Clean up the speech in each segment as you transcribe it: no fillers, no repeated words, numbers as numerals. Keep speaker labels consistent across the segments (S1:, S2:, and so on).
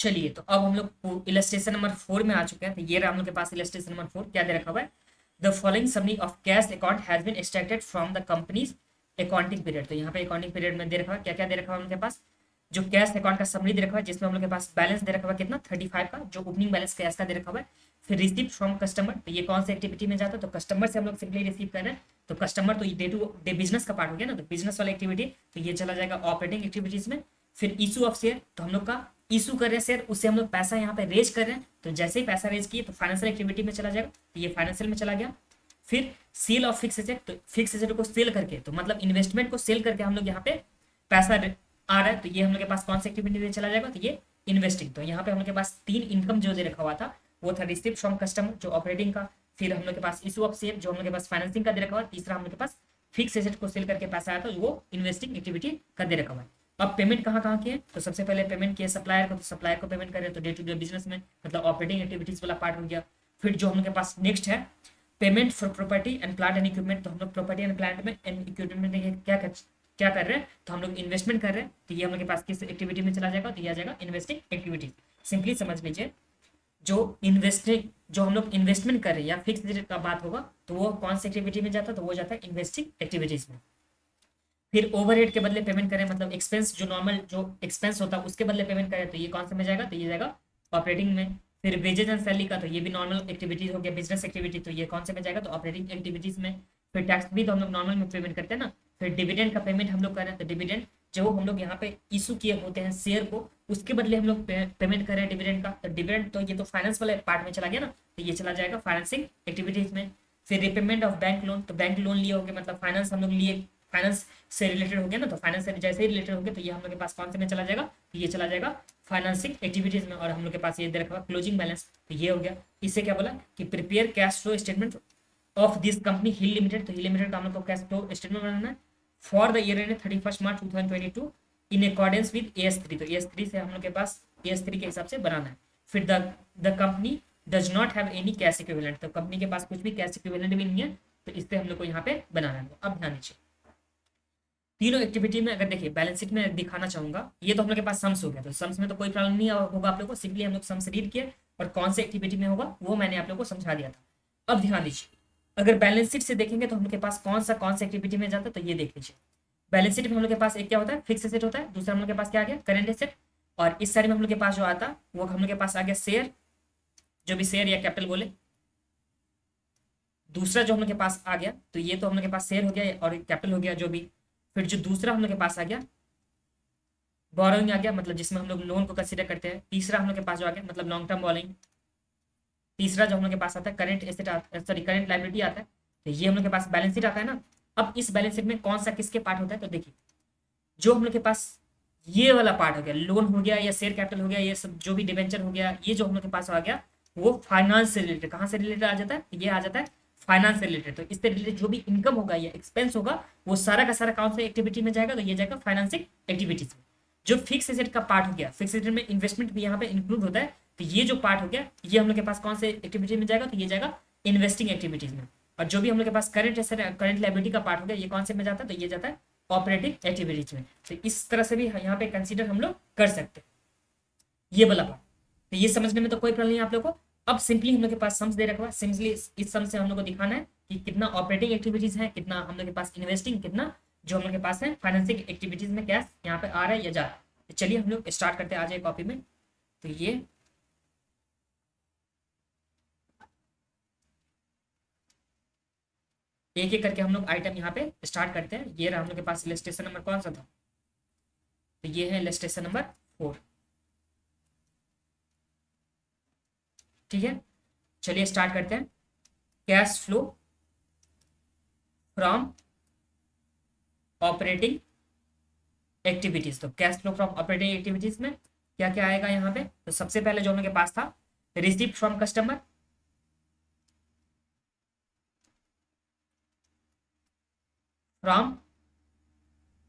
S1: चलिए, तो अब हम लोग इलस्ट्रेशन नंबर 4 में आ चुके हैं। तो ये रहा हम लोग के पास इलस्ट्रेशन नंबर 4, क्या दे रखा हुआ है? The following summary of cash account has been extracted from the companies accounting period. तो यहाँ पे अकाउंटिंग पीरियड में दे रखा है, क्या क्या दे रखा है हम लोग के पास? जो कैश अकाउंट का समरी दे रखा है, जिसमें हम लोग के पास बैलेंस दे रखा हुआ है कितना, 35 का, जो ओपनिंग बैलेंस कैश का दे रखा हुआ है। फिर रिसीव फ्रॉम कस्टमर, तो ये कौन सी एक्टिविटी में जाता है? तो कस्टमर से हम लोग सिंपली रिसीव कर रहे हैं। तो कस्टमर तो ये डे टू डे बिजनेस का पार्ट हो गया ना, तो बिजनेस वाला एक्टिविटी, तो ये चला जाएगा ऑपरेटिंग एक्टिविटीज में। फिर इशू ऑफ शेयर, तो हम लोग का इशू कर रहे हैं शेयर, उससे हम लोग पैसा यहाँ पे रेज कर रहे हैं। तो जैसे ही पैसा रेज किए तो फाइनेंशियल एक्टिविटी में चला जाएगा, तो ये फाइनेंशियल में चला गया। फिर सेल ऑफ फिक्स एसेट, तो फिक्स एसेट को सेल करके, तो मतलब इन्वेस्टमेंट को सेल करके हम लोग यहाँ पे पैसा आ रहा है, तो ये हम लोग के पास कौन सी एक्टिविटी में चला जाएगा? तो ये इन्वेस्टिंग। तो यहाँ पे हम लोग के पास 3 इनकम जो दे रखा हुआ था, वो था रिसीव फ्रॉम कस्टमर जो ऑपरेटिंग का, फिर हम लोग के पास इशू ऑफ शेयर जो हम लोग के पास फाइनेंसिंग का दे रखा हुआ है, तीसरा हम लोग के पास फिक्स एसेट को सेल करके पैसा आया था, वो इन्वेस्टिंग एक्टिविटी का दे रखा हुआ है। अब पेमेंट कहाँ कहाँ किए? तो सबसे पहले पेमेंट किए सप्लायर को, तो सप्लायर को पेमेंट करें, तो डे टू डे बिजनेस में मतलब ऑपरेटिंग एक्टिविटीज वाला पार्ट हो गया। फिर जो हम लोग के पास नेक्स्ट है payment for property and plant and equipment, तो हम लोग प्रॉपर्टी एंड प्लांट में एंड इक्विपमेंट में क्या कर रहे हैं? तो हम लोग इन्वेस्टमेंट कर रहे हैं, तो ये हम लोग के पास किस एक्टिविटी में चला जाएगा? तो ये आ जाएगा इन्वेस्टिंग एक्टिविटीज। सिंपली समझ लीजिए, जो इन्वेस्टिंग जो हम लोग इन्वेस्टमेंट कर रहे हैं या फिक्स डिजिट का बात होगा, तो वो कौन सी एक्टिविटी में जाता है? तो वो जाता है इन्वेस्टिंग एक्टिविटीज में। फिर ओवरहेड के बदले पेमेंट करें, मतलब एक्सपेंस जो नॉर्मल जो एक्सपेंस होता है उसके बदले पेमेंट करें, तो ये कौन से में जाएगा? तो ये जाएगा ऑपरेटिंग में। फिर वेजेज एंड सैलरी का, तो ये भी नॉर्मल एक्टिविटीज हो गया, बिजनेस एक्टिविटी, तो ये कौन से में जाएगा? तो ऑपरेटिंग एक्टिविटीज में। फिर टैक्स भी तो हम लोग नॉर्मल में पेमेंट करते हैं ना। फिर डिविडेंड का पेमेंट हम लोग करें, तो डिविडेंड जो हम लोग यहाँ पे इशू किए होते हैं शेयर को, उसके बदले हम लोग पेमेंट करें डिविडेंड का, तो डिविडेंड तो ये तो फाइनेंस वाले पार्ट में चला गया ना, तो ये चला जाएगा फाइनेंसिंग एक्टिविटीज में। फिर रिपेमेंट ऑफ बैंक लोन, तो बैंक लोन लिए होंगे, मतलब फाइनेंस हम लोग लिए, फाइनेंस से रिलेटेड हो गया ना, तो फाइनेंस से जैसे ही रिलेटेड हो गया, तो ये हम लोग के पास कौन से में चला जाएगा? तो ये चला जाएगा फाइनेंसिंग एक्टिविटीज में। और हम लोग के पास ये दे रखा क्लोजिंग बैलेंस, तो ये हो गया। इससे क्या बोला कि prepare cash flow statement of this company hill limited, तो हिल लिमिटेड का हम लोग को कैश फ्लो स्टेटमेंट बनाना है for the year and 31 March 2022 in accordance with AS3, तो AS3 से हम लोग के पास AS3 के हिसाब से बनाना है। फिर the company does not have any cash equivalent, तो कंपनी के पास कुछ भी कैश इक्विवेलेंट भी नहीं है, तो इससे हम लोग को यहाँ पे बनाना है। अब ध्यान दीजिए, तीनों एक्टिविटी में अगर देखिए बैलेंस शीट में दिखाना चाहूंगा, ये तो हम लोग के पास सम्स हो गया, तो सम्स में तो कोई प्रॉब्लम नहीं होगा आप लोग को, सिंपली हम लोग सम्स रीड किए और कौन से एक्टिविटी में होगा वो मैंने आप लोग को समझा दिया था। अब ध्यान दीजिए, अगर बैलेंस शीट से देखेंगे तो हम लोग के पास कौन सा एक्टिविटी में जाता है, तो ये देख लीजिए। बैलेंस शीट में हम लोग के पास एक क्या होता है? फिक्स एसेट होता है। दूसरा हम लोग के पास क्या आ गया? Current asset. और इस साइड में हम लोग के पास जो आता है वो हम लोग के पास आ गया शेयर, जो भी शेयर या कैपिटल बोले। दूसरा जो हम लोग के पास आ गया, तो ये तो हम लोग के पास शेयर हो गया और कैपिटल हो गया जो भी। फिर जो दूसरा हम लोग के पास आ गया बोरोइंग आ गया, मतलब जिसमें हम लोग लोन को कंसीडर करते हैं। तीसरा हम लोग के पास जो आ गया मतलब लॉन्ग टर्म बोरोइंग। तीसरा जो हम लोग के पास आता है current asset, sorry current liability आता है। तो ये हम लोग के पास बैलेंस शीट आता है ना। अब इस बैलेंस शीट में कौन सा किसके पार्ट होता है? तो देखिए, जो हम लोग के पास ये वाला पार्ट हो गया, लोन हो गया या शेयर कैपिटल हो गया, ये सब जो भी डिवेंचर हो गया, ये जो हम लोग के पास आ गया वो फाइनेंस से रिलेटेड, कहाँ से रिलेटेड आ जाता है? ये आ जाता है फाइनेंस से रिलेटेड। तो इससे रिलेटेड जो भी इनकम होगा या एक्सपेंस होगा, वो सारा का सारा कौन सा एक्टिविटी में जाएगा? तो ये जाएगा फाइनेंसिंग एक्टिविटीज में। जो फिक्स एसेट का पार्ट हो गया, फिक्स एसेट में इन्वेस्टमेंट भी यहाँ पे इंक्लूड होता है, तो ये जो पार्ट हो गया ये हम लोग के पास कौन से एक्टिविटी में जाएगा? तो ये जाएगा इन्वेस्टिंग एक्टिविटीज में। और जो भी हम लोग के पास करंट एसेट करंट लायबिलिटी का पार्ट हो गया, ये कौन से में जाता है? तो ये जाता है ऑपरेटिंग एक्टिविटीज में। तो इस तरह से भी यहाँ पे कंसीडर हम लोग कर सकते हैं ये वाला पार्ट। तो ये समझने में तो कोई प्रॉब्लम नहीं है आप लोग को। अब सिंपली हम लोग के पास सम्स दे रखा है, सिंपली इस सम से हम लोग को दिखाना है कि कितना ऑपरेटिंग एक्टिविटीज है, कितना हम लोग के पास इन्वेस्टिंग, कितना जो हम लोग के पास है फाइनेंसिंग एक्टिविटीज में कैश यहाँ पे आ रहा है या जा रहा है। तो चलिए हम लोग स्टार्ट करते हैं आज एक कॉपी में। तो ये एक एक करके हम लोग आइटम यहाँ पे स्टार्ट करते हैं। ये रहा हम लोग के पास इलस्ट्रेशन नंबर कौन सा था? तो ये है इलस्ट्रेशन नंबर 4। ठीक है, चलिए स्टार्ट करते हैं। Cash flow from operating activities, तो cash flow from operating activities में क्या क्या आएगा यहाँ पे? तो सबसे पहले जो हम लोग के पास था receipt from customer, from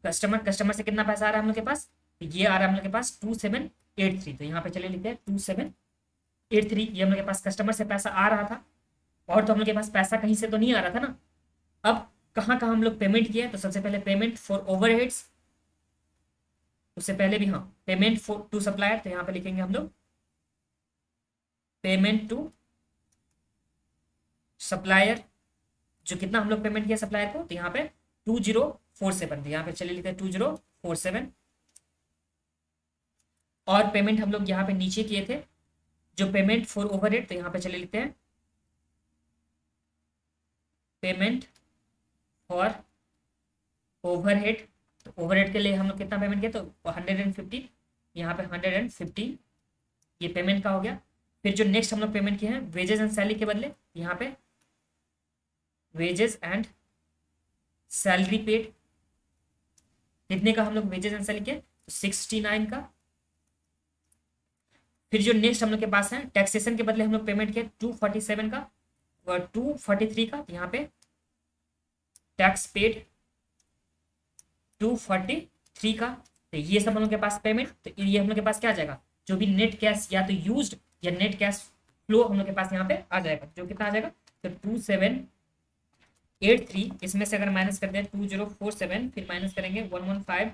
S1: customer, customer से कितना पैसा आ रहा है हम लोग के पास? तो ये आ रहा है हम लोग के पास 2783। तो यहाँ पे चलिए लिखते हैं 2783। ये हम लोग के पास कस्टमर से पैसा आ रहा था, और तो हम लोग के पास पैसा कहीं से तो नहीं आ रहा था ना। अब कहाँ कहाँ हम लोग पेमेंट किए? तो सबसे पहले पेमेंट फॉर ओवरहेड्स, उससे पहले भी हाँ पेमेंट फॉर टू सप्लायर, तो यहाँ पे लिखेंगे हम लोग पेमेंट टू सप्लायर, जो कितना हम लोग पेमेंट किया सप्लायर को, तो यहाँ पे 2047, यहाँ पे चलिए लिखते हैं 2047। और पेमेंट हम लोग यहाँ पे नीचे किए थे जो पेमेंट फॉर ओवरहेड, तो यहाँ पे चले लिखते हैं पेमेंट फॉर ओवरहेड। तो ओवरहेड के लिए हम लोग कितना पेमेंट किया, तो 150, यहाँ पे 150 ये पेमेंट का हो गया। फिर जो नेक्स्ट हम लोग पेमेंट किए हैं वेजेस एंड सैलरी के बदले, यहाँ पे वेजेस एंड सैलरी पेड, कितने का हम लोग वेजेस एंड सैलरी किए, तो 69 का। फिर जो नेक्स्ट हम लोग के पास है टैक्सेशन के बदले हम लोग पेमेंट किए 247 का और 243 का, यहाँ पे टैक्स पेड 243 का। तो ये सब हम लोग के पास पेमेंट, तो ये हम लोग के पास क्या आ जाएगा, जो भी नेट कैश या तो यूज्ड या नेट कैश फ्लो हम लोग के पास यहाँ पे आ जाएगा, जो कितना आ जाएगा, तो 2783, इसमें से अगर माइनस कर दें 2047, फिर माइनस करेंगे 115,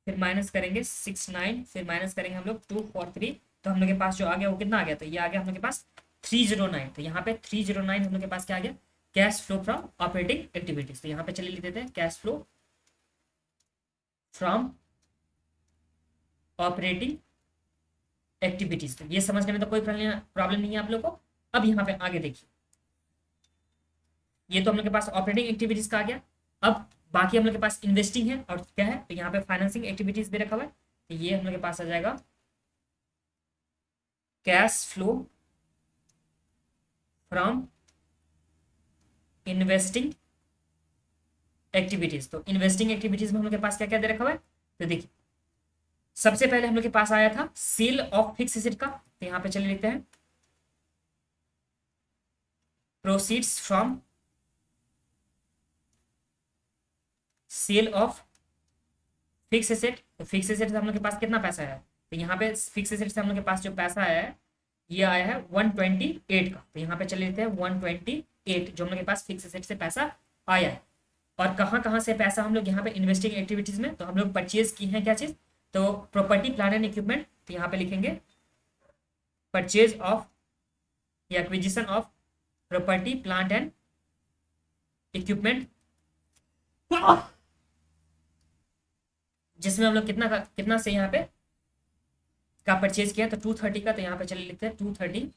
S1: फिर माइनस करेंगे 69, फिर माइनस करेंगे हम लोग 243, तो हम लोग के पास जो आ गया वो कितना आ गया, तो ये आ गया हम लोग के पास 309। तो यहाँ पे 309 हम लोग के पास क्या आ गया, cash flow from operating activities. तो यहाँ पे चलिए लिख देते हैं cash flow from operating activities. तो ये समझने में तो कोई प्रॉब्लम नहीं है आप लोग को। अब यहाँ पे आगे देखिए, ये तो हम लोग के पास ऑपरेटिंग एक्टिविटीज का आ गया। अब बाकी हम लोग के पास इन्वेस्टिंग है और क्या है, तो यहाँ पे फाइनेंसिंग एक्टिविटीज दे रखा हुआ है, तो ये हम लोग के पास आ जाएगा cash flow from investing activities. तो इन्वेस्टिंग एक्टिविटीज में हम लोग के पास क्या क्या दे रखा हुआ है, तो देखिए सबसे पहले हम लोग के पास आया था सेल ऑफ फिक्स एसेट का, तो यहाँ पे चले लिखते हैं proceeds from sale of fix asset. तो फिक्स एसेट से हम लोग के पास कितना पैसा आया है, तो यहाँ पे फिक्स एसेट से हम लोग के पास जो पैसा आया है ये आया है 128 का। तो यहाँ पे चले लेते हैं 128 जो हम लोग के पास फिक्स एसेट से पैसा आया है। और कहाँ कहाँ से पैसा हम लोग यहाँ पे इन्वेस्टिंग एक्टिविटीज में, तो हम लोग परचेज की है क्या चीज, तो प्रॉपर्टी प्लांट एंड इक्विपमेंट। तो यहाँ पे लिखेंगे परचेज ऑफ या acquisition of property plant and equipment, जिसमें हम लोग कितना से यहाँ पे का परचेज किया, तो 230 का। तो यहाँ पे चलिए लिखते हैं 230।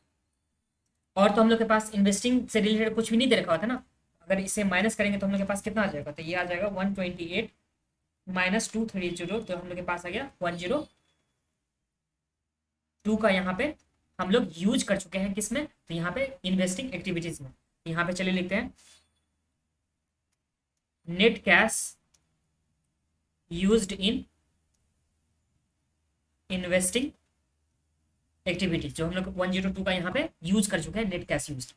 S1: और तो हम लोग के पास इन्वेस्टिंग से रिलेटेड कुछ भी नहीं दे रखा होता ना, अगर इसे माइनस करेंगे तो हम लोग के पास कितना आ जाएगा, तो ये आ जाएगा 128 माइनस 230, तो हम लोग के पास आ गया 102 का। यहाँ पे हम लोग यूज कर चुके हैं किसमें, तो यहाँ पे इन्वेस्टिंग एक्टिविटीज में। यहाँ पे चलिए लिखते हैं net cash used in investing activities, जो हम लोग 102 का यहाँ पे यूज कर चुके हैं नेट कैश यूज्ड।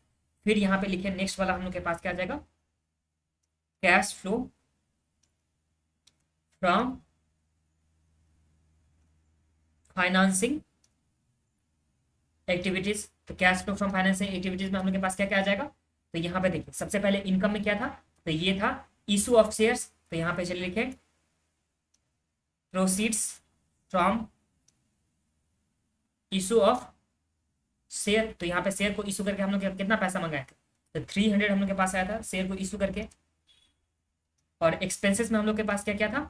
S1: फिर यहाँ पे लिखे नेक्स्ट वाला हम लोग के पास क्या आ जाएगा, cash flow from financing activities. तो cash flow from financing activities में हम लोग के पास क्या क्या आ जाएगा, तो यहाँ पे देखिए सबसे पहले इनकम में क्या था, तो ये था इशू ऑफ शेयर्स। तो यहाँ पे चलिए लिखे proceeds from issue of share. तो यहाँ पे शेयर को इशू करके हम लोग कितना पैसा मंगाए थे, तो 300 हम लोग के पास आया था शेयर को इशू करके। और एक्सपेंसेस में हम लोग के पास क्या क्या था,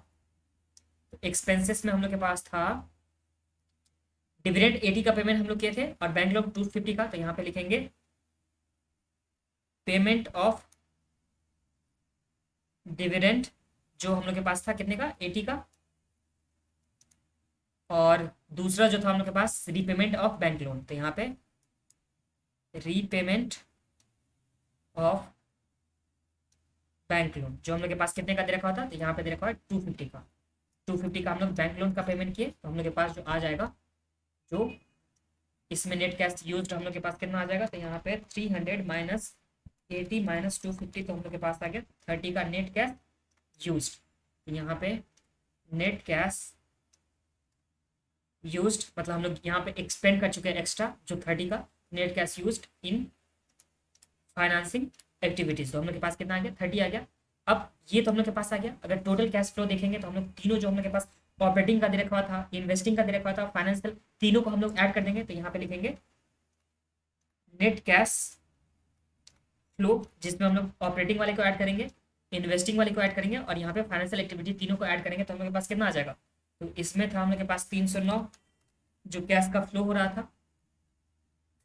S1: तो एक्सपेंसेस में हम लोग के पास था डिविडेंड 80 का पेमेंट हम लोग किए थे और बैंक लोन 250 का। तो यहाँ पे लिखेंगे पेमेंट ऑफ डिविडेंड, जो हम लोग के पास था कितने का, 80 का। और दूसरा जो था हम लोग के पास रीपेमेंट ऑफ बैंक लोन, तो यहाँ पे रीपेमेंट ऑफ बैंक लोन, जो हम लोग के पास कितने का दे रखा था, तो यहाँ पे दे रखा है 250 का। 250 का हम लोग बैंक लोन का पेमेंट किए, तो हम लोग के पास जो आ जाएगा, जो इसमें नेट कैश यूज्ड हम लोग के पास कितना आ जाएगा, तो यहाँ पे 300 माइनस 80 माइनस 250, तो हम लोग के पास आ गया 30 का नेट कैश यूज्ड। तो यहाँ पे नेट कैश यूज्ड मतलब हम लोग यहाँ पे एक्सपेंड कर चुके हैं एक्स्ट्रा, जो 30 का net cash used in financing activities. तो हम लोग के पास कितना आ गया, 30 आ गया। अब ये तो हम लोग के पास आ गया। अगर टोटल कैश फ्लो देखेंगे तो हम लोग तीनों जो हम लोग के पास ऑपरेटिंग का दे रखा हुआ था, इन्वेस्टिंग का दे रखा हुआ था, फाइनेंशियल, तीनों को हम लोग ऐड कर देंगे। तो यहाँ पे लिखेंगे नेट कैश फ्लो, जिसमें हम लोग ऑपरेटिंग वाले को ऐड करेंगे, इन्वेस्टिंग वाले को ऐड करेंगे और यहाँ पे फाइनेंशियल एक्टिविटी तीनों को ऐड करेंगे, तो हम लोग के पास कितना आ जाएगा। तो इसमें था हम लोग के पास 309 जो कैश का फ्लो हो रहा था,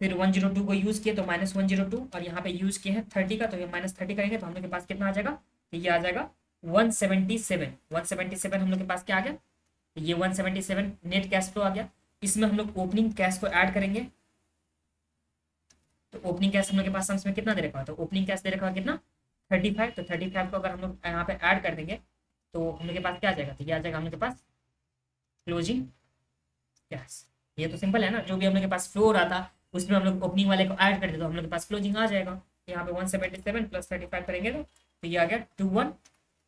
S1: फिर 102 को यूज किए तो -102, और यहाँ पे यूज किए हैं 30 का, तो ये -30 करेंगे तो हम लोग के पास कितना आ जाएगा। तो ये आ जाएगा 177 हम लोग के पास क्या आ गया। तो ये 177 नेट कैश फ्लो आ गया। इसमें हम लोग ओपनिंग कैश को ऐड करेंगे, तो ओपनिंग कैश हम लोग के पास सम्स में कितना दे रखा है, तो ओपनिंग कैश दे रखा है कितना 35, तो 35 को अगर हम लोग यहाँ पे ऐड कर देंगे तो हम लोग के पास क्या आ जाएगा। तो ये आ जाएगा हम लोग के पास क्लोजिंग कैश। ये तो सिंपल है ना, जो भी हम लोग के पास फ्लो हो रहा था उसमें हम लोग ओपनिंग वाले को ऐड कर दे तो हम लोग के पास क्लोजिंग आ जाएगा। यहाँ पे 177 + 35 करेंगे तो ये आ गया 212,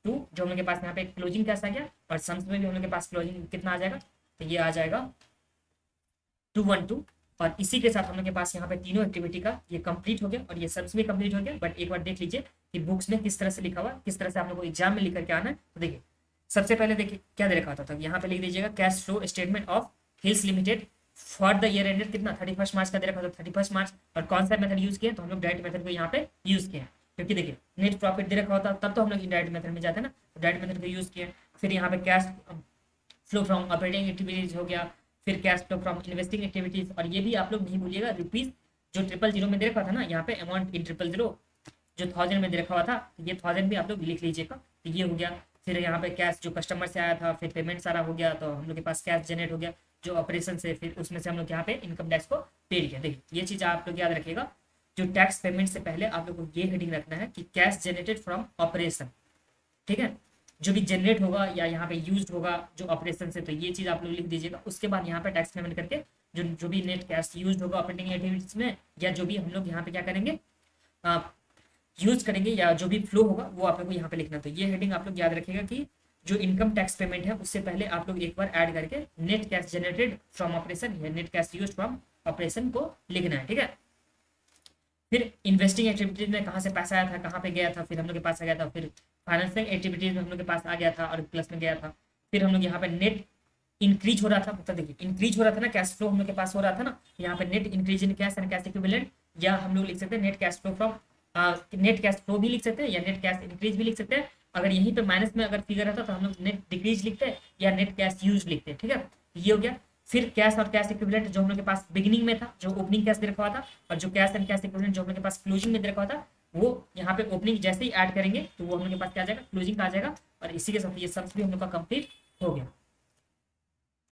S1: जो हम लोग के पास यहाँ पे क्लोजिंग कैश आ गया, और सम्स में भी हम लोग के पास क्लोजिंग कितना आ जाएगा, तो ये आ जाएगा 212। और इसी के साथ हम लोग के पास यहाँ पे तीनों एक्टिविटी का ये कंप्लीट हो गया और ये सम्स भी कंप्लीट हो गया। बट एक बार देख लीजिए कि बुक्स में किस तरह से लिखा हुआ, किस तरह से आप लोग को एग्जाम में लिख करके आना है। तो देखिए सबसे पहले देखिए क्या दे रखा होता था, यहाँ पे लिख दीजिएगा cash flow statement of hills limited for the year ended कितना 31 मार्च का दे रखा था, 31 मार्च। और कौन सा मेथड यूज किया, तो हम लोग डायरेक्ट मेथड को यहाँ पे यूज किया, क्योंकि देखिए नेट प्रॉफिट दे रखा होता तब तो हम लोग डायरेक्ट मेथड में जाते हैं ना, तो डायरेक्ट मेथड को यूज किया। फिर यहाँ पे cash flow from operating activities हो गया, फिर cash flow from investing activities. और ये भी आप लोग नहीं भूलिएगा रुपीज जो 000 में दे रखा था ना, यहाँ पे अमाउंट इन 000 जो 1000 में दे रखा हुआ था, ये 1000 भी आप लोग लिख लीजिएगा। तो ये हो गया। फिर यहाँ पे कैश जो कस्टमर से आया था, फिर पेमेंट सारा हो गया, तो हम लोग के पास कैश जनरेट हो गया जो ऑपरेशन से, फिर उसमें से हम लोग यहाँ पे इनकम टैक्स को पे किया। देखिए ये चीज आप लोग याद रखिएगा, जो टैक्स पेमेंट से पहले आप लोग को ये हेडिंग रखना है कि कैश जनरेटेड फ्रॉम ऑपरेशन, ठीक है। जो भी जनरेट होगा या यहाँ पे यूज होगा जो ऑपरेशन से, तो ये चीज आप लोग लिख दीजिएगा। उसके बाद यहाँ पे टैक्स पेमेंट करके जो भी नेट कैश यूज होगा ऑपरेटिंग एक्टिविटीज में, या जो भी हम लोग यहाँ पे क्या करेंगे यूज करेंगे, या जो भी फ्लो होगा वो आप लोग को यहाँ पे लिखना। तो ये हेडिंग आप लोग याद रखिएगा कि जो इनकम टैक्स पेमेंट है उससे पहले आप लोग एक बार ऐड करके net cash generated from operation या net cash use from operation को लिखना है, ठीक है। फिर इन्वेस्टिंग एक्टिविटीज में कहाँ से पैसा आया था, कहाँ पे गया था, फिर हम लोग के पास आ गया था। फिर फाइनेंसिंग एक्टिविटीज में हम लोग के पास आ गया था और प्लस में गया था। फिर हम लोग यहाँ पे नेट इंक्रीज हो रहा था, मतलब देखिए इंक्रीज हो रहा था ना, कैश फ्लो हम लोग के पास हो रहा था ना, यहाँ पे net increase in cash and cash equivalent, या हम लोग लिख सकते हैं net cash flow from net cash flow भी लिख सकते हैं या नेट कैश इंक्रीज भी लिख सकते हैं। अगर यहीं पे माइनस में अगर फिगर रहता तो हम लोग नेट डिक्रीज लिखते हैं या नेट कैश यूज लिखते हैं, ठीक है। ये हो गया। फिर कैश और कैश इक्विवेलेंट जो हम लोग के पास बिगिनिंग में था, जो ओपनिंग कैश दे रखा हुआ था, और जो कैश एंड कैश इक्विवेलेंट जो हम लोग के पास क्लोजिंग में दे रखा हुआ था, वो यहाँ पे ओपनिंग जैसे ही ऐड करेंगे तो वो हम लोग के पास क्या आ जाएगा, क्लोजिंग का आ जाएगा। और इसी के साथ ये सम्स भी हम लोग का कंप्लीट हो गया।